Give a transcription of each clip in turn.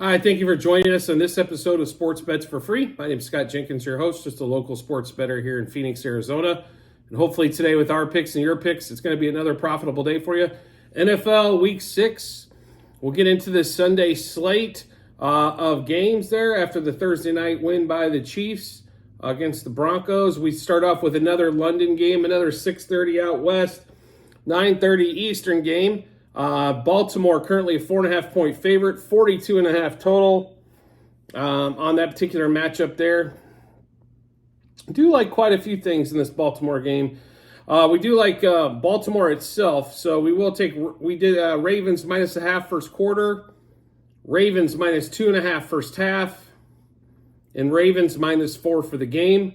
Hi, thank you for joining us on this episode of Sports Bets for Free. My name is Scott Jenkins, your host, just a local sports bettor here in Phoenix, Arizona. And hopefully today with our picks and your picks, it's going to be another profitable day for you. NFL Week 6, we'll get into this Sunday slate of games there after the Thursday night win by the Chiefs against the Broncos. We start off with another London game, another 6:30 out west, 9:30 Eastern game. Baltimore currently a 4.5-point favorite, 42.5 total on that particular matchup there. I do like quite a few things in this Baltimore game. We do like Baltimore itself, so we did Ravens minus a half first quarter, Ravens minus 2.5 first half, and Ravens minus 4 for the game.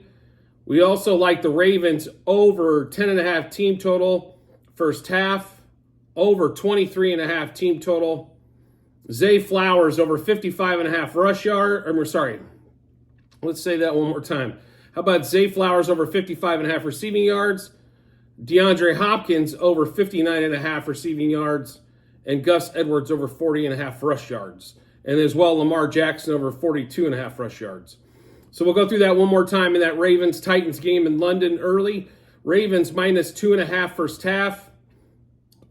We also like the Ravens over 10.5 team total first half, over 23.5 team total. Zay Flowers over 55.5 rush yard. Let's say that one more time. How about Zay Flowers over 55.5 receiving yards? DeAndre Hopkins over 59.5 receiving yards, and Gus Edwards over 40.5 rush yards. And as well, Lamar Jackson over 42.5 rush yards. So we'll go through that one more time in that Ravens-Titans game in London early. Ravens minus 2.5 first half.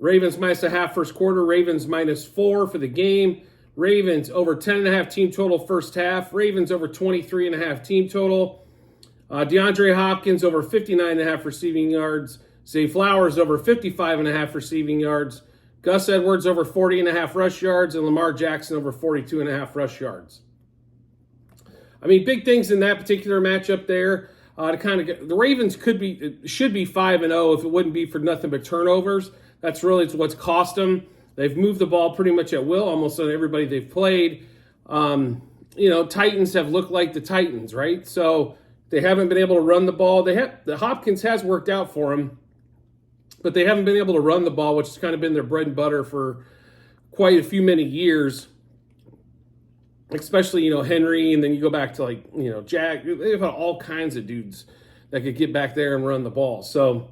Ravens minus a half first quarter. Ravens minus 4 for the game. Ravens over 10.5 team total first half. Ravens over 23.5 team total. DeAndre Hopkins over 59.5 receiving yards. Zay Flowers over 55.5 receiving yards. Gus Edwards over 40.5 rush yards. And Lamar Jackson over 42.5 rush yards. I mean, big things in that particular matchup there. The Ravens should be 5-0 if it wouldn't be for nothing but turnovers. That's really what's cost them. They've moved the ball pretty much at will, almost on everybody they've played. Titans have looked like the Titans, right? So they haven't been able to run the ball. The Hopkins has worked out for them, but they haven't been able to run the ball, which has kind of been their bread and butter for quite a many years. Especially, Henry, and then you go back to Jack. They've had all kinds of dudes that could get back there and run the ball. So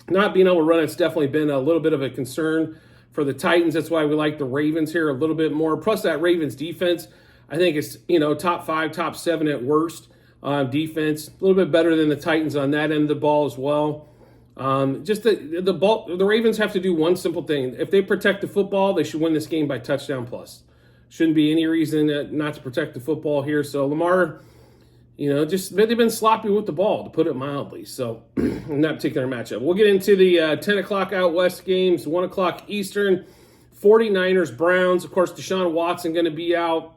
not being able to run it's definitely been a little bit of a concern for the Titans. That's why we like the Ravens here a little bit more. Plus that Ravens defense, I think it's top 5, top 7 at worst defense. A little bit better than the Titans on that end of the ball as well. The Ravens have to do one simple thing. If they protect the football, they should win this game by touchdown plus. Shouldn't be any reason not to protect the football here. So Lamar, they've been sloppy with the ball, to put it mildly. So in that particular matchup, we'll get into the 10 o'clock out west games, 1 o'clock Eastern, 49ers, Browns. Of course, Deshaun Watson going to be out.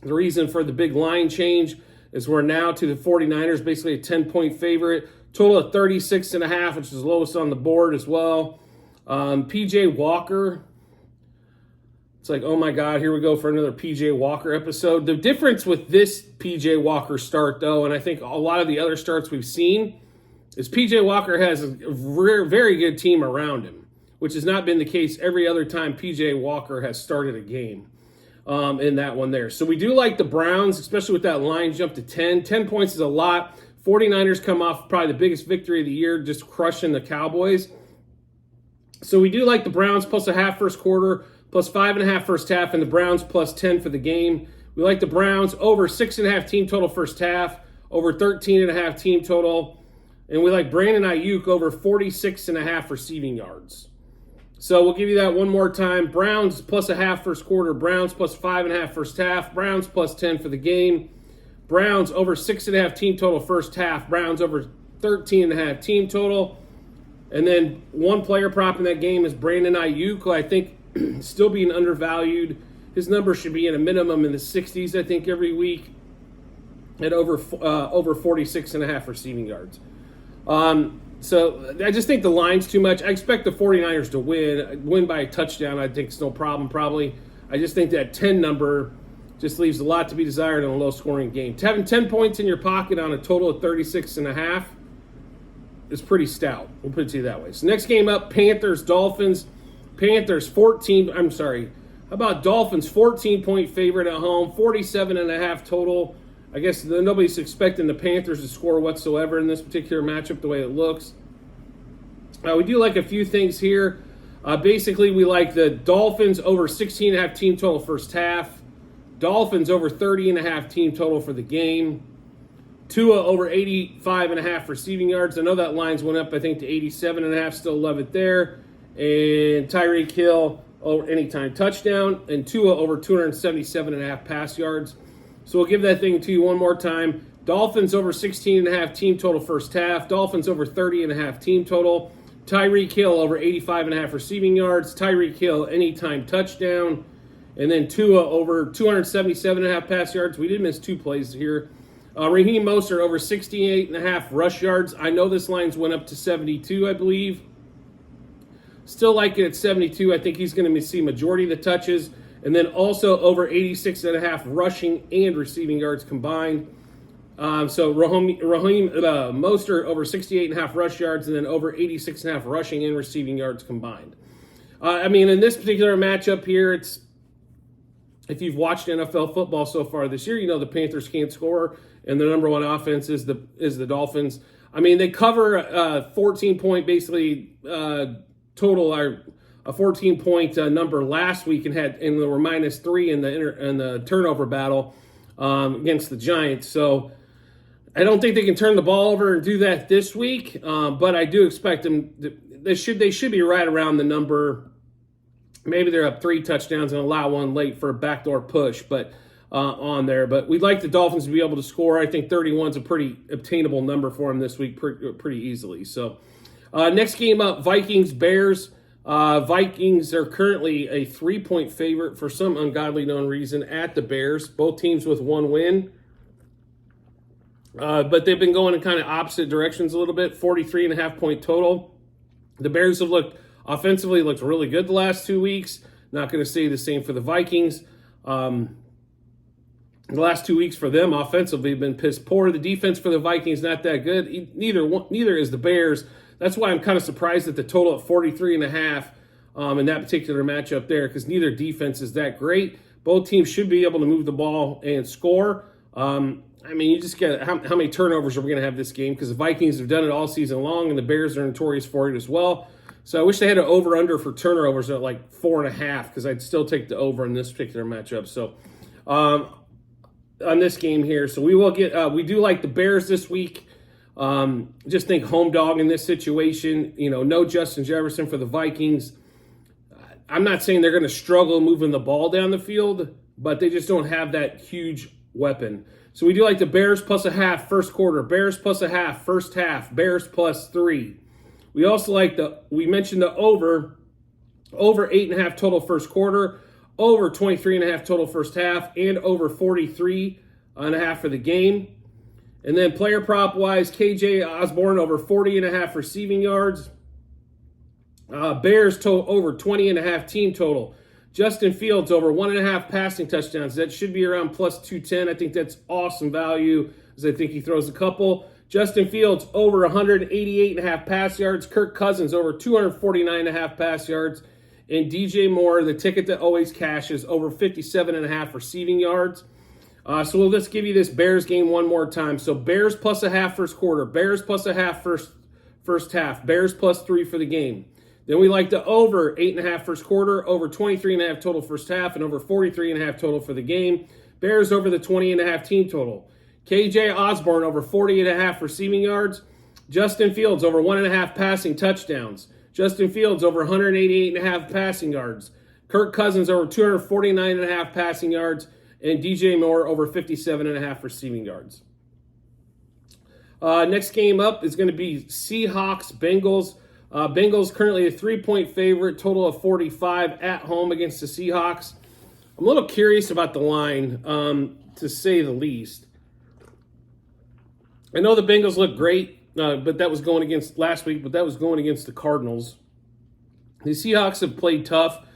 The reason for the big line change is we're now to the 49ers, basically a 10-point favorite. Total of 36.5, which is the lowest on the board as well. P.J. Walker. It's like, oh my God, here we go for another P.J. Walker episode. The difference with this P.J. Walker start, though, and I think a lot of the other starts we've seen, is P.J. Walker has a very good team around him, which has not been the case every other time P.J. Walker has started a game in that one there. So we do like the Browns, especially with that line jump to 10. 10 points is a lot. 49ers come off probably the biggest victory of the year, just crushing the Cowboys. So we do like the Browns plus a half first quarter, plus 5.5 first half, and the Browns plus 10 for the game. We like the Browns over 6.5 team total first half, over 13.5 team total. And we like Brandon Ayuk over 46.5 receiving yards. So we'll give you that one more time. Browns plus a half first quarter, Browns plus 5.5 first half, Browns plus 10 for the game. Browns over 6.5 team total first half, Browns over 13.5 team total. And then one player prop in that game is Brandon Ayuk, who I think still being undervalued. His number should be in a minimum in the 60s, I think, every week at over 46.5 receiving yards. So I just think the line's too much. I expect the 49ers to win by a touchdown. I think it's no problem probably. I just think that 10 number just leaves a lot to be desired in a low-scoring game. Having 10 points in your pocket on a total of 36.5 is pretty stout. We'll put it to you that way. So next game up, Panthers-Dolphins. Panthers how about Dolphins 14-point favorite at home, 47.5 total. I guess nobody's expecting the Panthers to score whatsoever in this particular matchup the way it looks. We do like a few things here. Basically, we like the Dolphins over 16.5 team total first half. Dolphins over 30.5 team total for the game. Tua over 85.5 receiving yards. I know that lines went up, I think, to 87.5. Still love it there. And Tyreek Hill over anytime touchdown. And Tua over 277.5 pass yards. So we'll give that thing to you one more time. Dolphins over 16.5 team total first half. Dolphins over 30.5 team total. Tyreek Hill over 85.5 receiving yards. Tyreek Hill anytime touchdown. And then Tua over 277.5 pass yards. We did miss 2 plays here. Raheem Mostert over 68.5 rush yards. I know this line's went up to 72, I believe. Still like it at 72. I think he's going to see majority of the touches. And then also over 86.5 rushing and receiving yards combined. So Raheem Mostert over 68.5 rush yards and then over 86.5 rushing and receiving yards combined. In this particular matchup here, it's if you've watched NFL football so far this year, you know the Panthers can't score, and the number one offense is the Dolphins. They cover 14-point basically total, or a 14-point number last week, and they were -3 in the turnover battle against the Giants. So I don't think they can turn the ball over and do that this week, but I do expect them. They should be right around the number. Maybe they're up 3 touchdowns and allow one late for a backdoor push, but on there. But we'd like the Dolphins to be able to score. I think 31 is a pretty obtainable number for them this week, pretty easily. So next game up, Vikings-Bears. Vikings are currently a 3-point favorite for some ungodly known reason at the Bears. Both teams with 1 win. But they've been going in kind of opposite directions a little bit. 43.5 point total. The Bears have offensively looked really good the last 2 weeks. Not going to say the same for the Vikings. The last 2 weeks for them offensively have been piss poor. The defense for the Vikings not that good. Neither is the Bears. That's why I'm kind of surprised at the total at 43.5 in that particular matchup there, because neither defense is that great. Both teams should be able to move the ball and score. You just get how many turnovers are we going to have this game? Because the Vikings have done it all season long, and the Bears are notorious for it as well. So I wish they had an over-under for turnovers at like 4.5, because I'd still take the over in this particular matchup. So on this game here, so we will get we do like the Bears this week. Just think home dog in this situation. No Justin Jefferson for the Vikings. I'm not saying they're going to struggle moving the ball down the field, but they just don't have that huge weapon. So we do like the Bears plus a half first quarter, Bears plus a half first half, Bears plus 3. We also like we mentioned the over 8.5 total first quarter, over 23.5 total first half, and over 43.5 for the game. And then player prop wise, KJ Osborne over 40.5 receiving yards. Bears over 20.5 team total. Justin Fields over 1.5 passing touchdowns. That should be around plus 210. I think that's awesome value, as I think he throws a couple. Justin Fields over 188.5 pass yards. Kirk Cousins over 249.5 pass yards. And DJ Moore, the ticket that always cashes, over 57.5 receiving yards. So let's give you this Bears game one more time. So Bears plus a half first quarter. Bears plus a half first half. Bears plus 3 for the game. Then we like the over 8.5 first quarter, over 23.5 total first half, and over 43.5 total for the game. Bears over the 20.5 team total. KJ Osborne over 40.5 receiving yards. Justin Fields over 1.5 passing touchdowns. Justin Fields over 188.5 passing yards. Kirk Cousins over 249.5 passing yards. And DJ Moore over 57.5 receiving yards. Next game up is going to be Seahawks-Bengals. Bengals currently a 3-point favorite, total of 45 at home against the Seahawks. I'm a little curious about the line, to say the least. I know the Bengals look great, but that was going against last week, but that was going against the Cardinals. The Seahawks have played tough.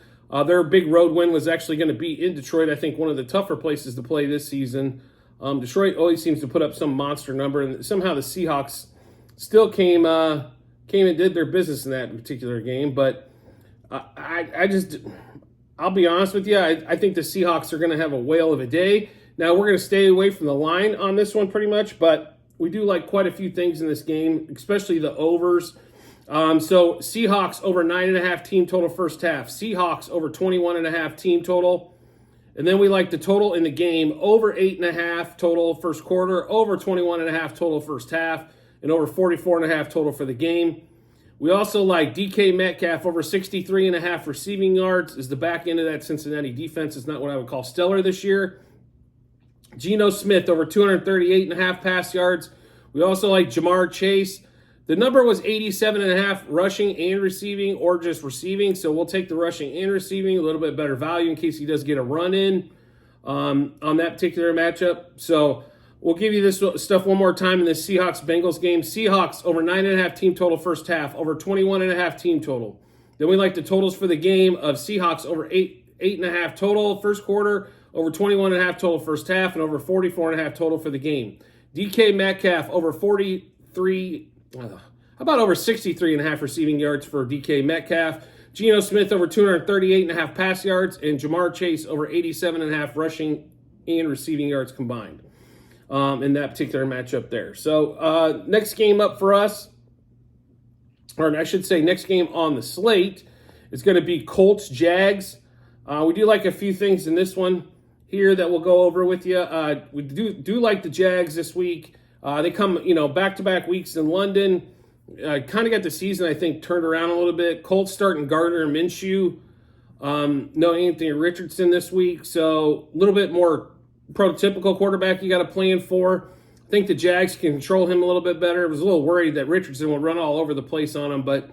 Their big road win was actually going to be in Detroit. I think one of the tougher places to play this season. Detroit always seems to put up some monster number, and somehow the Seahawks still came and did their business in that particular game. But I'll be honest with you, I think the Seahawks are going to have a whale of a day. Now, we're going to stay away from the line on this one pretty much, but we do like quite a few things in this game, especially the overs. So Seahawks over 9.5 team total first half. Seahawks over 21.5 team total. And then we like the total in the game over 8.5 total first quarter, over 21.5 total first half, and over 44.5 total for the game. We also like DK Metcalf over 63.5 receiving yards. Is the back end of that Cincinnati defense is not what I would call stellar this year. Geno Smith over 238.5 pass yards. We also like Jamar Chase. The number was 87.5 rushing and receiving, or just receiving. So we'll take the rushing and receiving, a little bit better value in case he does get a run in on that particular matchup. So we'll give you this stuff one more time in this Seahawks-Bengals game. Seahawks over 9.5 team total first half, over 21.5 team total. Then we like the totals for the game of Seahawks over 8.5 total first quarter, over 21.5 total first half, and over 44.5 total for the game. DK Metcalf over 43, how about over 63.5 receiving yards for DK Metcalf. Geno Smith over 238.5 pass yards, and Jamar Chase over 87.5 rushing and receiving yards combined in that particular matchup there. So next game up for us, or I should say next game on the slate, is going to be Colts-Jags. We do like a few things in this one here that we'll go over with you. We do like the Jags this week. They come, back-to-back weeks in London. Kind of got the season, I think, turned around a little bit. Colts starting Gardner Minshew. No Anthony Richardson this week, so a little bit more prototypical quarterback you got to plan for. I think the Jags can control him a little bit better. I was a little worried that Richardson would run all over the place on him, but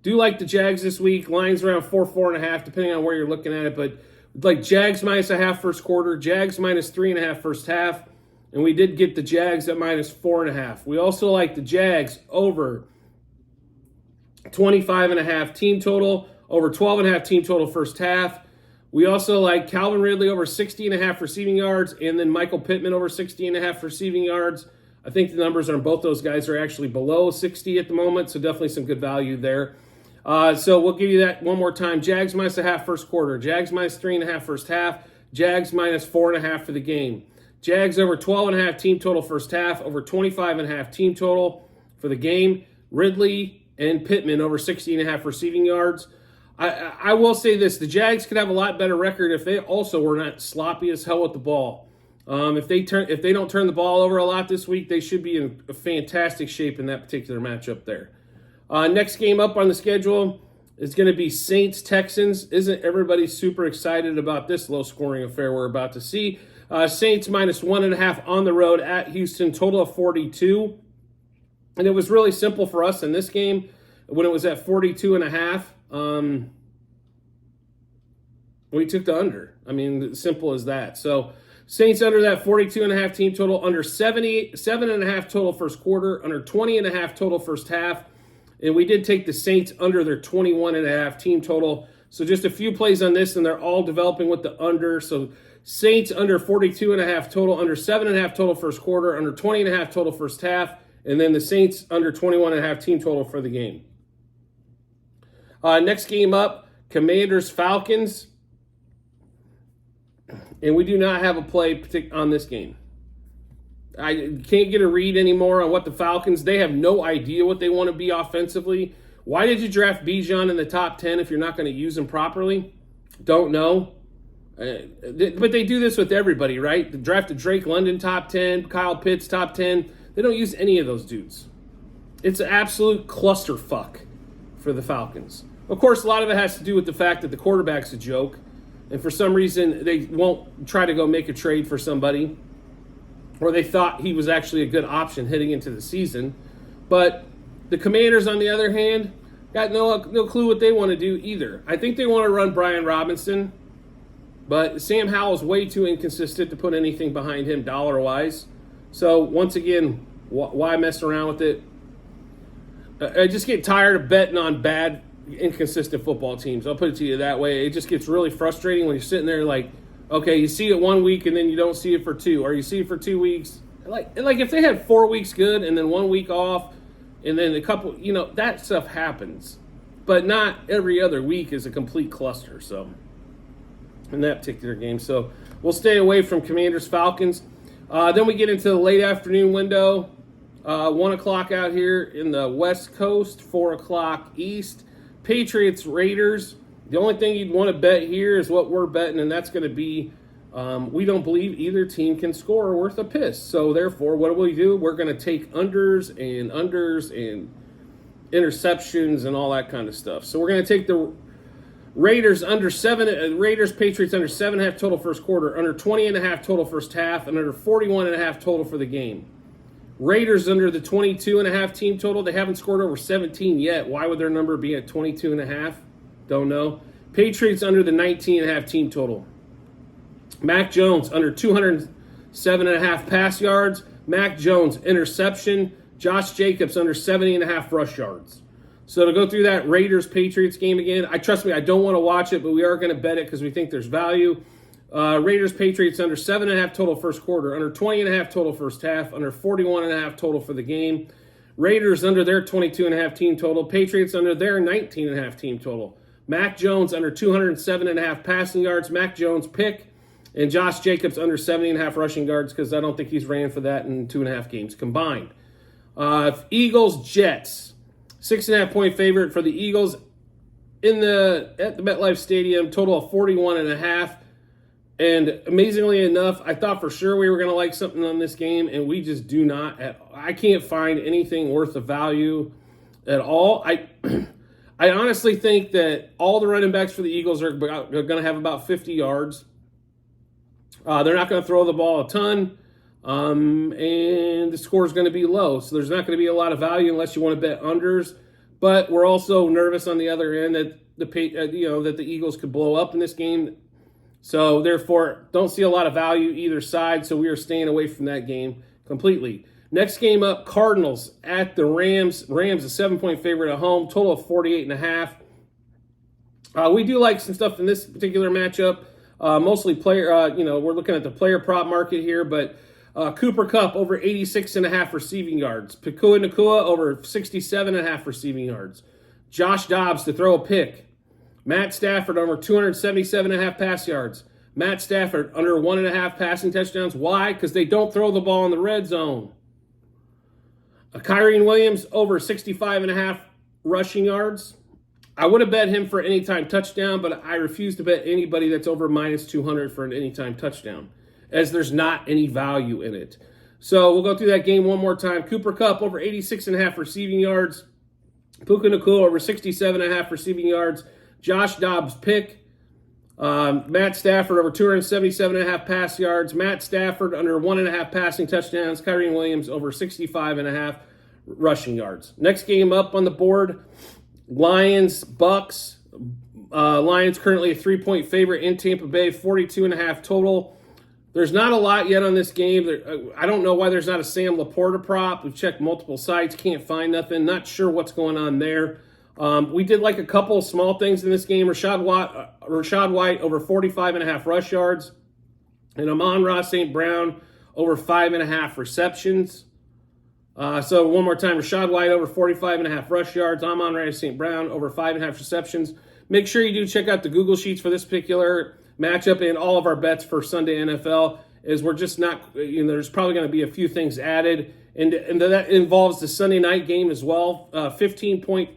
do like the Jags this week. Line's around 4.5, depending on where you're looking at it, but like Jags minus a half first quarter, Jags minus 3.5 first half, and we did get the Jags at minus 4.5. We also like the Jags over 25.5 team total, over 12.5 team total first half. We also like Calvin Ridley over 60.5 receiving yards, and then Michael Pittman over 60.5 receiving yards. I think the numbers on both those guys are actually below 60 at the moment, so definitely some good value there. So we'll give you that one more time. Jags minus a half first quarter. Jags minus 3.5 first half. Jags minus 4.5 for the game. Jags over 12.5 team total first half. Over 25.5 team total for the game. Ridley and Pittman over 60.5 receiving yards. I will say this. The Jags could have a lot better record if they also were not sloppy as hell with the ball. If they don't turn the ball over a lot this week, they should be in a fantastic shape in that particular matchup there. Next game up on the schedule is going to be Saints-Texans. Isn't everybody super excited about this low-scoring affair we're about to see? Saints minus 1.5 on the road at Houston, total of 42. And it was really simple for us in this game when it was at 42.5. We took the under. I mean, simple as that. So Saints under that 42.5 team total, under 77.5 total first quarter, under 20.5 total first half. And we did take the Saints under their 21.5 team total. So just a few plays on this, and they're all developing with the under. So Saints under 42.5 total, under 7.5 total first quarter, under 20.5 total first half, and then the Saints under 21.5 team total for the game. Next game up, Commanders-Falcons. And we do not have a play on this game. I can't get a read anymore on what the Falcons, they have no idea what they want to be offensively. Why did you draft Bijan in the top 10 if you're not going to use him properly? Don't know. But they do this with everybody, right? They drafted Drake London top 10, Kyle Pitts top 10. They don't use any of those dudes. It's an absolute clusterfuck for the Falcons. Of course, a lot of it has to do with the fact that the quarterback's a joke. And for some reason, they won't try to go make a trade for somebody. Or they thought he was actually a good option heading into the season. But the Commanders, on the other hand, got no clue what they want to do either. I think they want to run Brian Robinson, but Sam Howell's way too inconsistent to put anything behind him dollar-wise. So, once again, why mess around with it? I just get tired of betting on bad, inconsistent football teams. I'll put it to you that way. It just gets really frustrating when you're sitting there like, okay, you see it 1 week and then you don't see it for 2, or you see it for 2 weeks. Like if they had 4 weeks good and then 1 week off and then a couple, that stuff happens. But not every other week is a complete cluster, so, in that particular game. So, we'll stay away from Commanders-Falcons. Then we get into the late afternoon window. 1 o'clock out here in the West Coast, 4 o'clock East. Patriots, Raiders. The only thing you'd want to bet here is what we're betting, and that's going to be we don't believe either team can score worth a piss. So, therefore, what do? We're going to take unders and interceptions and all that kind of stuff. So, we're going to take the Raiders under 7, Raiders, Patriots under 7.5 total first quarter, under 20.5 total first half, and under 41.5 total for the game. Raiders under the 22.5 team total. They haven't scored over 17 yet. Why would their number be at 22.5? Don't know. Patriots under the 19.5 team total. Mac Jones under 207.5 pass yards. Mac Jones interception. Josh Jacobs under 70.5 rush yards. So to go through that Raiders-Patriots game again, trust me, I don't want to watch it, but we are going to bet it because we think there's value. Raiders-Patriots under 7.5 total first quarter, under 20.5 total first half, under 41.5 total for the game. Raiders under their 22.5 team total. Patriots under their 19.5 team total. Mac Jones under 207.5 passing yards. Mac Jones pick. And Josh Jacobs under 70.5 rushing yards because I don't think he's ran for that in 2.5 games combined. Eagles-Jets. 6.5 point favorite for the Eagles at the MetLife Stadium. Total of 41.5. And amazingly enough, I thought for sure we were going to like something on this game, and we just do not. I can't find anything worth of value at all. I honestly think that all the running backs for the Eagles are going to have about 50 yards. They're not going to throw the ball a ton, and the score is going to be low. So there's not going to be a lot of value unless you want to bet unders. But we're also nervous on the other end that that the Eagles could blow up in this game. So therefore, don't see a lot of value either side. So we are staying away from that game completely. Next game up, Cardinals at the Rams. Rams a 7-point favorite at home. Total of 48.5. We do like some stuff in this particular matchup. Mostly player, we're looking at the player prop market here, but Cooper Kupp over 86.5 receiving yards. Puka Nacua over 67.5 receiving yards. Josh Dobbs to throw a pick. Matt Stafford over 277.5 pass yards. Matt Stafford under 1.5 passing touchdowns. Why? Because they don't throw the ball in the red zone. Kyren Williams over 65.5 rushing yards. I would have bet him for an anytime touchdown, but I refuse to bet anybody that's over minus 200 for an anytime touchdown, as there's not any value in it. So we'll go through that game one more time. Cooper Kupp over 86.5 receiving yards. Puka Nacua over 67.5 receiving yards. Josh Dobbs pick. Matt Stafford over 277.5 pass yards. Matt Stafford under 1.5 passing touchdowns. Kyren Williams over 65.5 rushing yards. Next game up on the board, Lions, Bucks. Lions currently a 3-point favorite in Tampa Bay, 42.5 total. There's not a lot yet on this game. I don't know why there's not a Sam Laporta prop. We've checked multiple sites, can't find nothing. Not sure what's going on there. We did like a couple of small things in this game. Rashad White over 45.5 rush yards. And Amon-Ra St. Brown over 5.5 receptions. So one more time, Rashad White over 45.5 rush yards. Amon-Ra St. Brown over 5.5 receptions. Make sure you do check out the Google Sheets for this particular matchup and all of our bets for Sunday NFL. Is we're just not, there's probably going to be a few things added. And that involves the Sunday night game as well. 15-point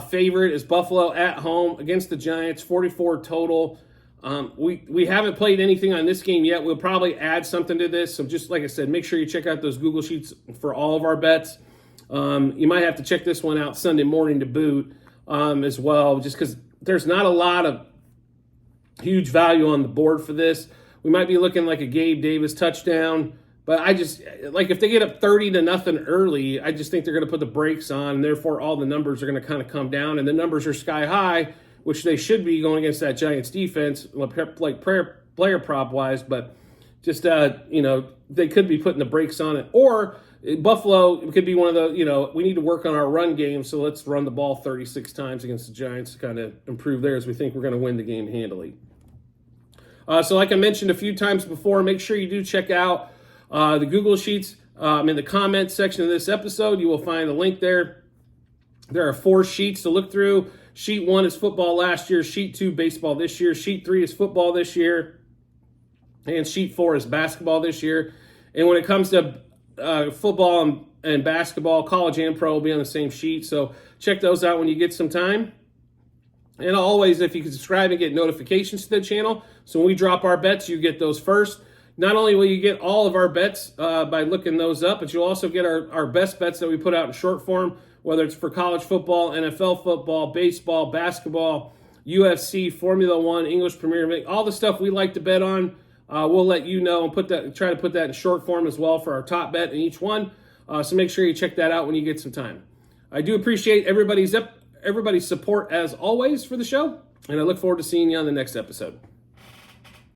favorite is Buffalo at home against the Giants, 44 total. We haven't played anything on this game yet. We'll probably add something to this. So just like I said, make sure you check out those Google Sheets for all of our bets. You might have to check this one out Sunday morning to boot as well, just because there's not a lot of huge value on the board for this. We might be looking like a Gabe Davis touchdown. But I just, if they get up 30-0 early, I just think they're going to put the brakes on, and therefore all the numbers are going to kind of come down, and the numbers are sky high, which they should be going against that Giants defense, like player prop-wise, but just, they could be putting the brakes on it. Or Buffalo could be one of the, we need to work on our run game, so let's run the ball 36 times against the Giants to kind of improve there as we think we're going to win the game handily. So like I mentioned a few times before, make sure you do check out the Google Sheets in the comments section of this episode. You will find a link there. There are 4 sheets to look through. Sheet 1 is football last year. Sheet 2, baseball this year. Sheet 3 is football this year. And Sheet 4 is basketball this year. And when it comes to football and basketball, college and pro will be on the same sheet. So check those out when you get some time. And always, if you can subscribe and get notifications to the channel, so when we drop our bets, you get those first. Not only will you get all of our bets by looking those up, but you'll also get our best bets that we put out in short form, whether it's for college football, NFL football, baseball, basketball, UFC, Formula One, English Premier League, all the stuff we like to bet on. We'll let you know and try to put that in short form as well for our top bet in each one. So make sure you check that out when you get some time. I do appreciate everybody's support as always for the show, and I look forward to seeing you on the next episode.